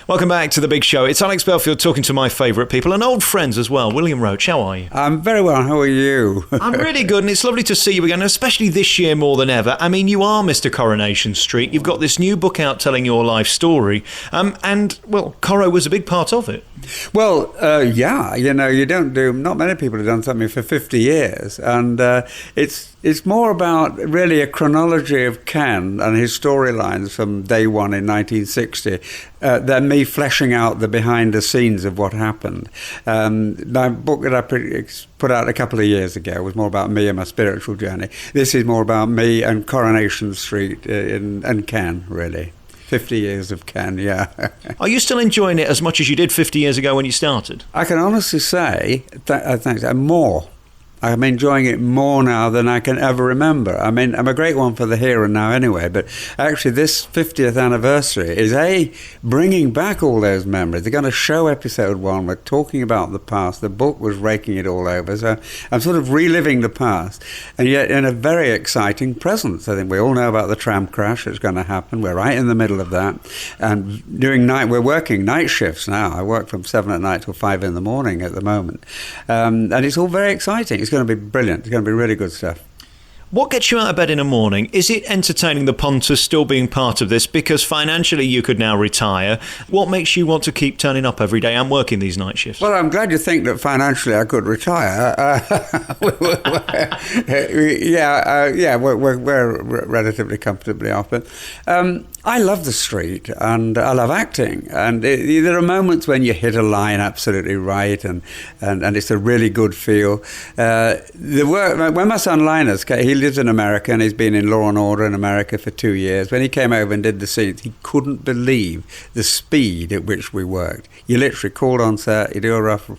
Welcome back to The Big Show. It's Alex Belfield talking to my favourite people and old friends as well. William Roache, how are you? I'm very well. How are you? I'm really good, and it's lovely to see you again, especially this year more than ever. I mean, you are Mr. Coronation Street. You've got this new book out telling your life story. And, well, Coro was a big part of it. Well, yeah, not many people have done something for 50 years. And it's more about really a chronology of Ken and his storylines from day one in 1960 than me fleshing out the behind the scenes of what happened. My book that I put out a couple of years ago was more about me and my spiritual journey. This is more about me and Coronation Street and Ken, really. 50 years of Ken, yeah. Are you still enjoying it as much as you did 50 years ago when you started? I can honestly say, thanks, more. I'm enjoying it more now than I can ever remember. I mean, I'm a great one for the here and now anyway, but actually this 50th anniversary is bringing back all those memories. They're going to show episode 1. We're talking about the past. The book was raking it all over. So I'm sort of reliving the past, and yet in a very exciting present. I think we all know about the tram crash that's going to happen. We're right in the middle of that. And we're working night shifts now. I work from 7 at night till 5 in the morning at the moment. And it's all very exciting. It's going to be brilliant. It's going to be really good stuff. What gets you out of bed in the morning? Is it entertaining the punters still being part of this? Because financially you could now retire. What makes you want to keep turning up every day and working these night shifts? Well, I'm glad you think that financially I could retire. We're relatively comfortably off. But I love the street and I love acting. And there are moments when you hit a line absolutely right and it's a really good feel. When my son Linus, he lives in America and he's been in Law and Order in America for 2 years. When he came over and did the scenes, he couldn't believe the speed at which we worked. You literally called on set, you do a rough,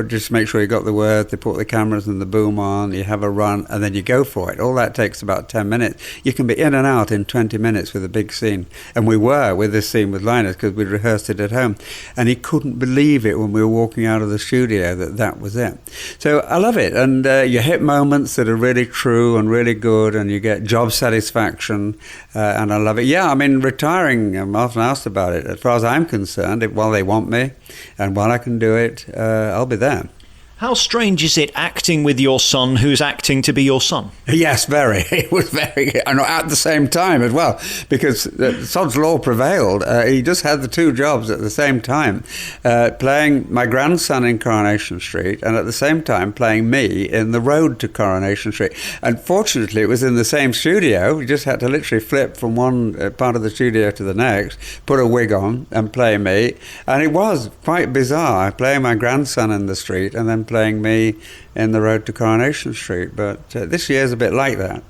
just make sure you got the words, they put the cameras and the boom on, you have a run, and then you go for it. All that takes about 10 minutes. You can be in and out in 20 minutes with a big scene. And we were with this scene with Linus because we rehearsed it at home. And he couldn't believe it when we were walking out of the studio that was it. So I love it. And you hit moments that are really true and really good, and you get job satisfaction, and I love it. Yeah, I mean, retiring, I'm often asked about it. As far as I'm concerned, while they want me and while I can do it, I'll be there. How strange is it acting with your son who's acting to be your son? Yes, very. It was very, and at the same time as well, because Sod's Law prevailed. He just had the 2 jobs at the same time, playing my grandson in Coronation Street and at the same time playing me in The Road to Coronation Street. And fortunately, it was in the same studio. We just had to literally flip from one part of the studio to the next, put a wig on and play me. And it was quite bizarre, playing my grandson in the street and then playing me in The Road to Coronation Street. But this year's a bit like that.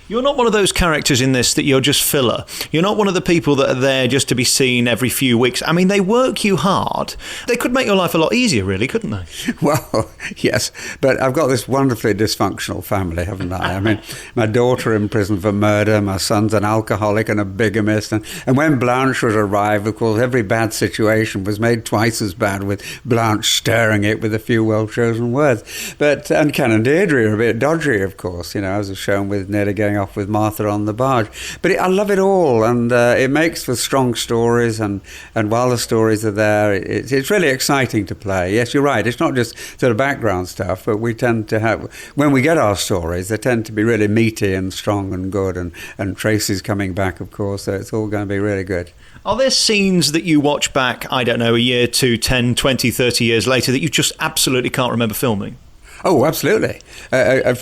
You're not one of those characters in this that you're just filler. You're not one of the people that are there just to be seen every few weeks. I mean, they work you hard. They could make your life a lot easier, really, couldn't they? Well, yes, but I've got this wonderfully dysfunctional family, haven't I? I mean, my daughter in prison for murder, my son's an alcoholic and a bigamist, and when Blanche was arrived, of course, every bad situation was made twice as bad with Blanche stirring it with a few well-chosen words. And Ken and Deirdre are a bit dodgy, of course, as was shown with nearly going off with Martha on the barge. But I love it all, and it makes for strong stories, and while the stories are there, it's really exciting to play. Yes, you're right, it's not just sort of background stuff, but we tend to have, when we get our stories, they tend to be really meaty and strong and good, and Tracy's coming back, of course, so it's all going to be really good. Are there scenes that you watch back, I don't know, a year, 2, 10, 20, 30 years later that you just absolutely can't remember filming? Oh, absolutely.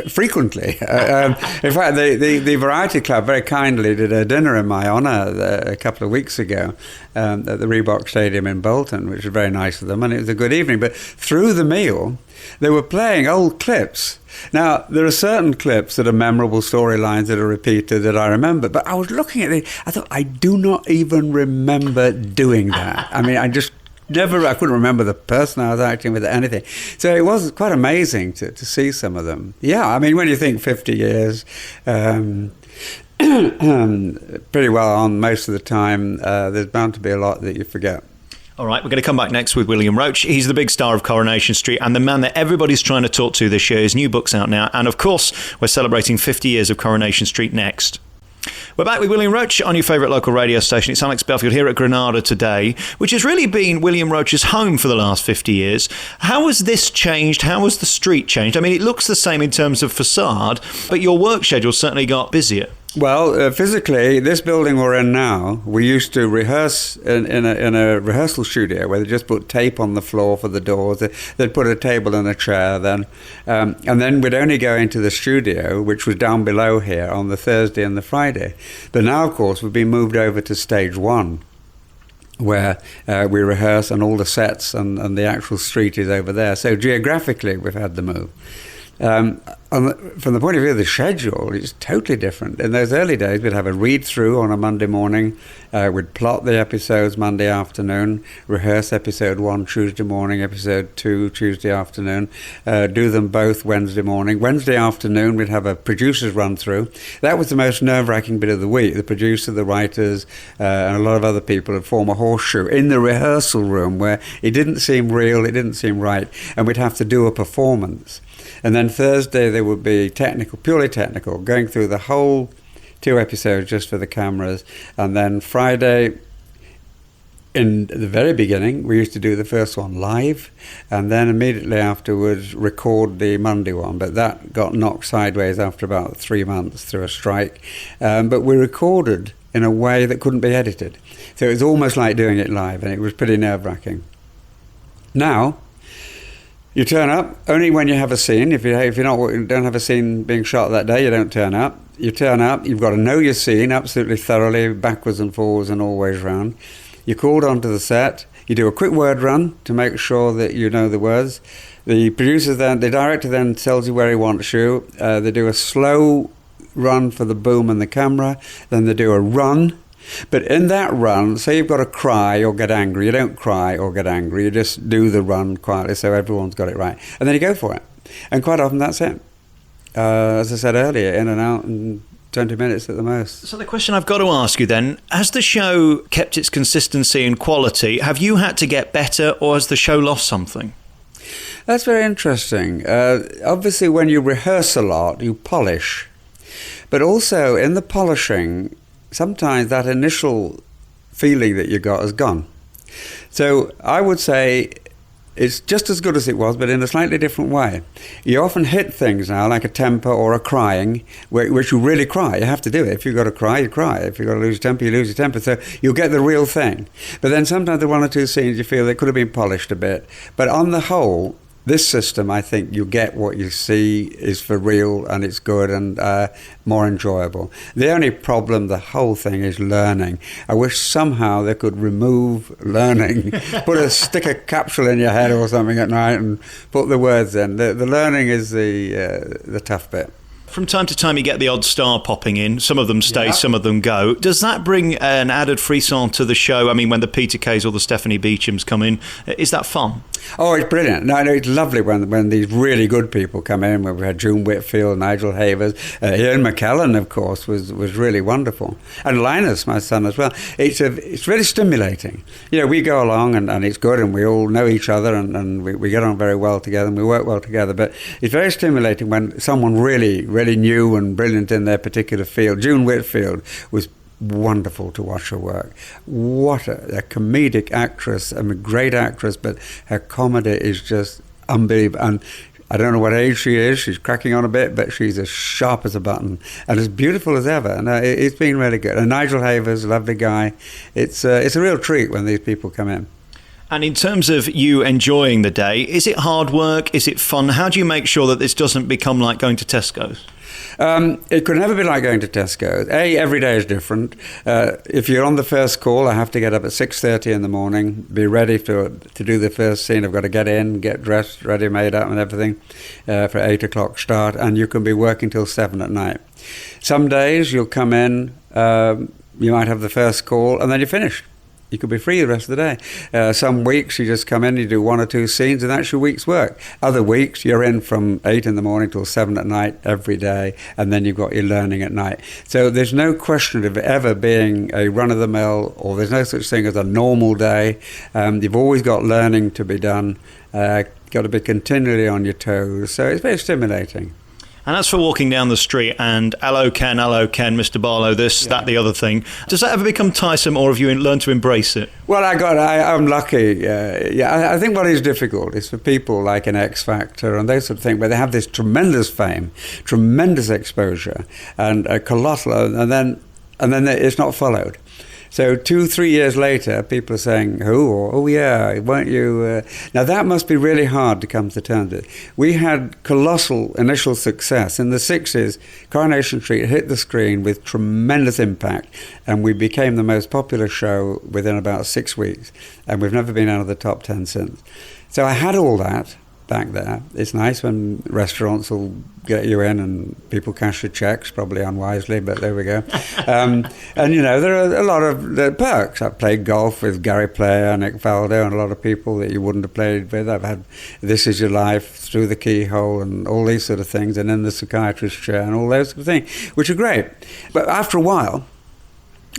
Frequently. In fact, the Variety Club very kindly did a dinner in my honour a couple of weeks ago at the Reebok Stadium in Bolton, which was very nice of them, and it was a good evening. But through the meal, they were playing old clips. Now, there are certain clips that are memorable storylines that are repeated that I remember, but I was looking at it, I thought, I do not even remember doing that. I mean, I couldn't remember the person I was acting with or anything. So it was quite amazing to see some of them. Yeah, I mean, when you think 50 years, pretty well on most of the time, there's bound to be a lot that you forget. All right, we're going to come back next with William Roache. He's the big star of Coronation Street and the man that everybody's trying to talk to this year. His new book's out now. And of course, we're celebrating 50 years of Coronation Street next. We're back with William Roache on your favourite local radio station. It's Alex Belfield here at Granada today, which has really been William Roache's home for the last 50 years. How has this changed? How has the street changed? I mean, it looks the same in terms of facade, but your work schedule certainly got busier. Well, physically, this building we're in now, we used to rehearse in a rehearsal studio where they just put tape on the floor for the doors. They'd put a table and a chair then. And then we'd only go into the studio, which was down below here, on the Thursday and the Friday. But now, of course, we've been moved over to stage one, where we rehearse and all the sets and the actual street is over there. So geographically, we've had the move. From the point of view of the schedule, it's totally different. In those early days, we'd have a read-through on a Monday morning. We'd plot the episodes Monday afternoon, rehearse episode 1 Tuesday morning, episode 2 Tuesday afternoon, do them both Wednesday morning. Wednesday afternoon, we'd have a producer's run-through. That was the most nerve-wracking bit of the week. The producer, the writers, and a lot of other people would form a horseshoe in the rehearsal room where it didn't seem real, it didn't seem right, and we'd have to do a performance. And then Thursday there would be technical, purely technical, going through the whole 2 episodes just for the cameras. And then Friday, in the very beginning, we used to do the first one live, and then immediately afterwards record the Monday one. But that got knocked sideways after about 3 months through a strike. But we recorded in a way that couldn't be edited. So it was almost like doing it live, and it was pretty nerve-wracking. Now, you turn up only when you have a scene. If you don't have a scene being shot that day, you don't turn up. You turn up, you've got to know your scene absolutely thoroughly, backwards and forwards and all ways round. You're called onto the set. You do a quick word run to make sure that you know the words. The director then tells you where he wants you. They do a slow run for the boom and the camera. Then they do a run. But in that run, say you've got to cry or get angry, you don't cry or get angry, you just do the run quietly so everyone's got it right. And then you go for it. And quite often that's it. As I said earlier, in and out in 20 minutes at the most. So the question I've got to ask you then, has the show kept its consistency and quality? Have you had to get better, or has the show lost something? That's very interesting. Obviously, when you rehearse a lot, you polish. But also, in the polishing, sometimes that initial feeling that you got has gone. So I would say it's just as good as it was, but in a slightly different way. You often hit things now, like a temper or a crying, which you really cry. You have to do it. If you've got to cry, you cry. If you've got to lose your temper, you lose your temper. So you'll get the real thing. But then sometimes the 1 or 2 scenes you feel they could have been polished a bit. But on the whole, this system, I think you get what you see is for real, and it's good and more enjoyable. The only problem, the whole thing, is learning. I wish somehow they could remove learning, stick a capsule in your head or something at night and put the words in. The learning is the tough bit. From time to time you get the odd star popping in. Some of them stay, some of them go. Does that bring an added frisson to the show? I mean, when the Peter Kays or the Stephanie Beachams come in, is that fun? Oh, it's brilliant. No, it's lovely when these really good people come in. We had June Whitfield, Nigel Havers, Ian McKellen, of course, was really wonderful. And Linus, my son, as well. It's really stimulating. You know, we go along and it's good, and we all know each other, and we get on very well together, and we work well together. But it's very stimulating when someone really new and brilliant in their particular field. June Whitfield was wonderful to watch her work. What a comedic actress, a great actress, but her comedy is just unbelievable. And I don't know what age she is, she's cracking on a bit, but she's as sharp as a button and as beautiful as ever. And it's been really good. And Nigel Havers, lovely guy. It's a real treat when these people come in. And in terms of you enjoying the day, is it hard work? Is it fun? How do you make sure that this doesn't become like going to Tesco's? It could never be like going to Tesco. Every day is different. If you're on the first call, I have to get up at 6:30 in the morning, be ready to do the first scene. I've got to get in, get dressed, ready, made up and everything for 8 o'clock start, and you can be working till 7 at night. Some days you'll come in, you might have the first call, and then you're finished. You could be free the rest of the day. Some weeks you just come in, you do 1 or 2 scenes, and that's your week's work. Other weeks you're in from 8 in the morning till 7 at night every day, and then you've got your learning at night. So there's no question of it ever being a run-of-the-mill, or there's no such thing as a normal day. You've always got learning to be done. Got to be continually on your toes. So it's very stimulating. And that's for walking down the street and hello Ken, Mr. Barlow, this, that, the other thing. Does that ever become tiresome, or have you learned to embrace it? Well, I'm lucky. I think what is difficult is for people like an X Factor and those sort of things, where they have this tremendous fame, tremendous exposure, and a colossal, and then it's not followed. So 2-3 years later, people are saying, "Who?" Or, "Oh yeah, weren't you?" Now that must be really hard to come to terms with. We had colossal initial success in the '60s. Coronation Street hit the screen with tremendous impact, and we became the most popular show within about 6 weeks. And we've never been out of the top 10 since. So I had all that back there. It's nice when restaurants will get you in and people cash your checks, probably unwisely, but there we go. And, there are a lot of perks. I've played golf with Gary Player, Nick Faldo, and a lot of people that you wouldn't have played with. I've had This Is Your Life, Through the Keyhole, and all these sort of things, and in the psychiatrist's chair, and all those sort of things, which are great. But after a while,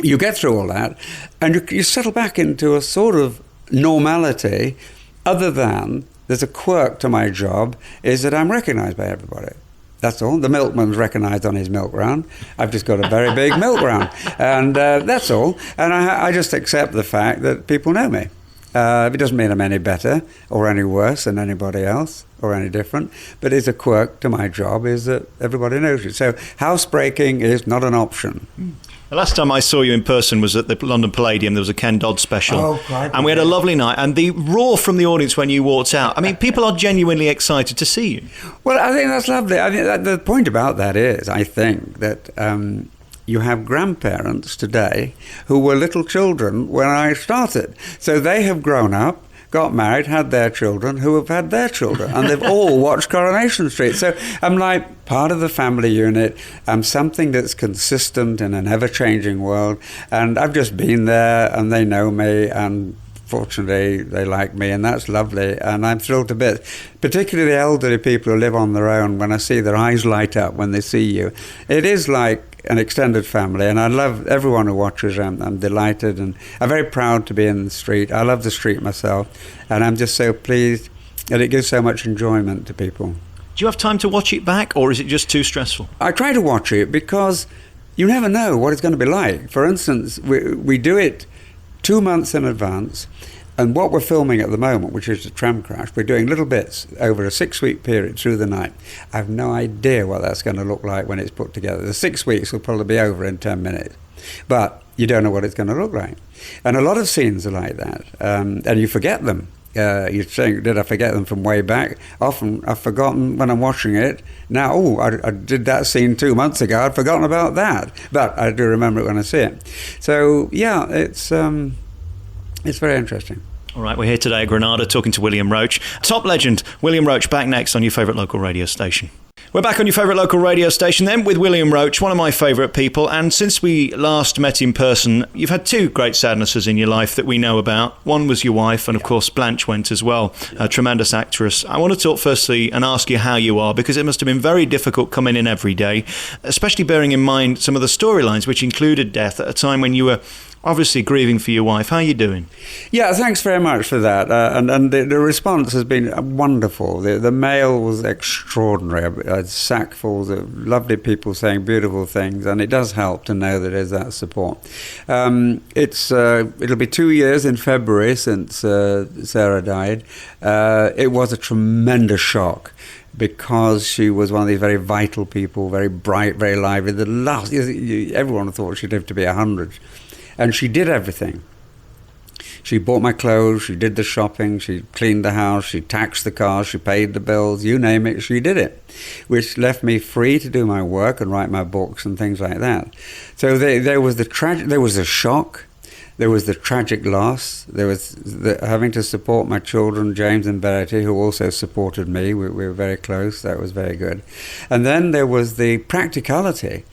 you get through all that, and you settle back into a sort of normality, other than there's a quirk to my job, is that I'm recognised by everybody. That's all. The milkman's recognised on his milk round. I've just got a very big milk round. And that's all. And I just accept the fact that people know me. It doesn't mean I'm any better or any worse than anybody else or any different, but it's a quirk to my job is that everybody knows you. So housebreaking is not an option. The last time I saw you in person was at the London Palladium. There was a Ken Dodd special. Oh, quite. And we had a lovely night. And the roar from the audience when you walked out, I mean, people are genuinely excited to see you. Well, I think that's lovely. I mean, the point about that is, I think, that you have grandparents today who were little children when I started. So they have grown up, got married, had their children, who have had their children, and they've all watched Coronation Street. So I'm like part of the family unit. I'm something that's consistent in an ever-changing world, and I've just been there, and they know me, and fortunately they like me, and that's lovely, and I'm thrilled to bits. Particularly the elderly people who live on their own, when I see their eyes light up when they see you. It is like an extended family, and I love everyone who watches. I'm delighted, and I'm very proud to be in the street. I love the street myself, and I'm just so pleased that it gives so much enjoyment to people. Do you have time to watch it back, or is it just too stressful? I try to watch it because you never know what it's going to be like. For instance, we do it 2 months in advance, and what we're filming at the moment, which is the tram crash, we're doing little bits over a 6-week period through the night. I have no idea what that's going to look like when it's put together. The 6 weeks will probably be over in 10 minutes, but you don't know what it's going to look like. And a lot of scenes are like that, and you forget them. You think, did I forget them from way back? Often I've forgotten when I'm watching it. Now, I did that scene 2 months ago. I'd forgotten about that, but I do remember it when I see it. So yeah, it's very interesting. All right, we're here today at Granada talking to William Roache. Top legend, William Roache, back next on your favourite local radio station. We're back on your favourite local radio station then with William Roache, one of my favourite people. And since we last met in person, you've had two great sadnesses in your life that we know about. One was your wife, and of course Blanche went as well, a tremendous actress. I want to talk firstly and ask you how you are, because it must have been very difficult coming in every day, especially bearing in mind some of the storylines which included death at a time when you were obviously grieving for your wife. How are you doing? Yeah, thanks very much for that. And the response has been wonderful. The mail was extraordinary. A sackfuls of lovely people saying beautiful things, and it does help to know that there's that support. It'll be 2 years in February since Sarah died. It was a tremendous shock, because she was one of these very vital people, very bright, very lively. Everyone thought she'd live to be 100. And she did everything. She bought my clothes, she did the shopping, she cleaned the house, she taxed the cars, she paid the bills, you name it, she did it, which left me free to do my work and write my books and things like that. So there was the shock, there was the tragic loss, there was having to support my children, James and Verity, who also supported me. We were very close, that was very good. And then there was the practicality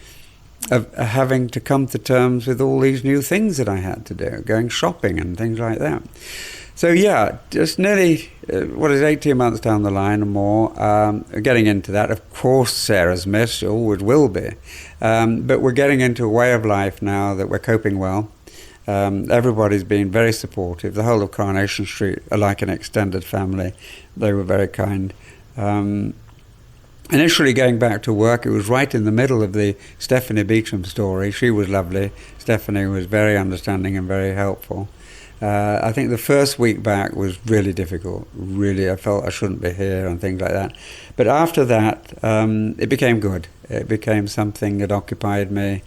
of having to come to terms with all these new things that I had to do, going shopping and things like that. So yeah, just nearly, 18 months down the line or more, getting into that. Of course, Sarah's missed, she always will be. But we're getting into a way of life now that we're coping well. Everybody's been very supportive. The whole of Coronation Street are like an extended family. They were very kind. initially going back to work, it was right in the middle of the Stephanie Beecham story. She was lovely. Stephanie was very understanding and very helpful. I think the first week back was really difficult. Really, I felt I shouldn't be here and things like that. But after that, it became good. It became something that occupied me,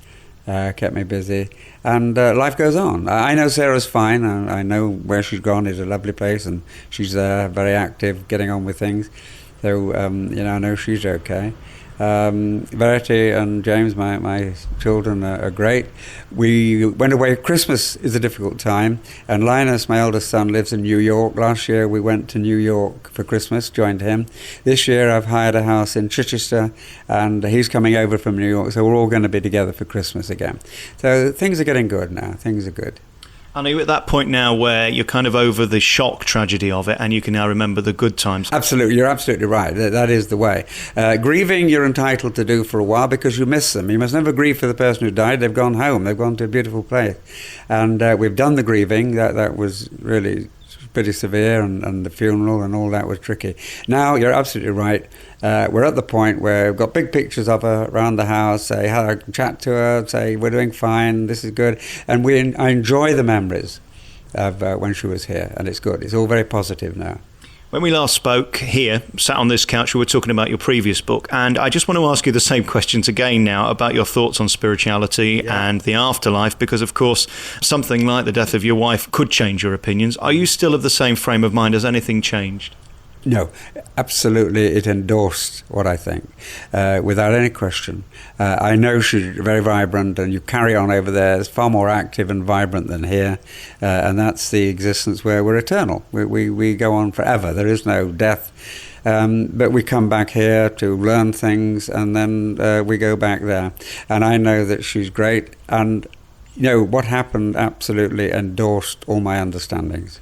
kept me busy, and life goes on. I know Sarah's fine. I know where she's gone is a lovely place, and she's very active, getting on with things. So, I know she's okay. Verity and James, my children, are great. We went away. Christmas is a difficult time, and Linus, my eldest son, lives in New York. Last year we went to New York for Christmas, joined him. This year I've hired a house in Chichester, and he's coming over from New York, so we're all going to be together for Christmas again. So things are getting good now. Things are good. And are you at that point now where you're kind of over the shock tragedy of it and you can now remember the good times? Absolutely, you're absolutely right. That is the way. Grieving you're entitled to do for a while because you miss them. You must never grieve for the person who died. They've gone home. They've gone to a beautiful place. And we've done the grieving. That was really pretty severe, and the funeral and all that was tricky. Now, you're absolutely right. We're at the point where we've got big pictures of her around the house, say hello, chat to her, say we're doing fine, this is good. And I enjoy the memories of when she was here, and it's good. It's all very positive now. When we last spoke here, sat on this couch, we were talking about your previous book, and I just want to ask you the same questions again now about your thoughts on spirituality and the afterlife, because of course something like the death of your wife could change your opinions. Are you still of the same frame of mind? Has anything changed? No, absolutely. It endorsed what I think, without any question. I know she's very vibrant, and you carry on over there. It's far more active and vibrant than here, and that's the existence where we're eternal. We go on forever. There is no death. But we come back here to learn things, and then we go back there. And I know that she's great, and what happened absolutely endorsed all my understandings.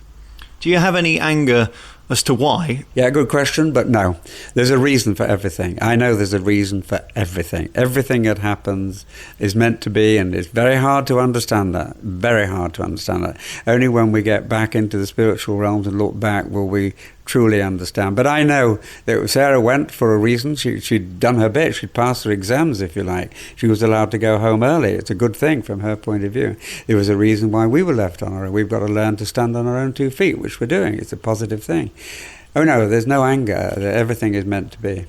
Do you have any anger as to why? Yeah, good question, but no. There's a reason for everything. I know there's a reason for everything. Everything that happens is meant to be, and it's very hard to understand that. Very hard to understand that. Only when we get back into the spiritual realms and look back will we truly understand. But I know that Sarah went for a reason. She'd done her bit. She'd passed her exams, if you like. She was allowed to go home early. It's a good thing from her point of view. There was a reason why we were left on her. We've got to learn to stand on our own 2 feet, which we're doing. It's a positive thing. Oh no, there's no anger. Everything is meant to be.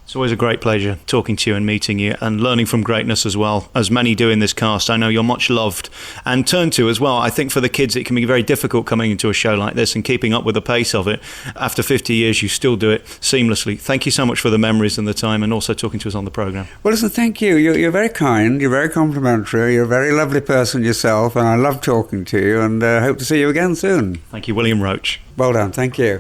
It's always a great pleasure talking to you and meeting you and learning from greatness as well, as many do in this cast. I know you're much loved and turned to as well. I think for the kids it can be very difficult coming into a show like this and keeping up with the pace of it. After 50 years, you still do it seamlessly. Thank you so much for the memories and the time, and also talking to us on the programme. Well, listen, thank you. You're very kind, you're very complimentary, you're a very lovely person yourself, and I love talking to you, and hope to see you again soon. Thank you, William Roache. Well done, thank you.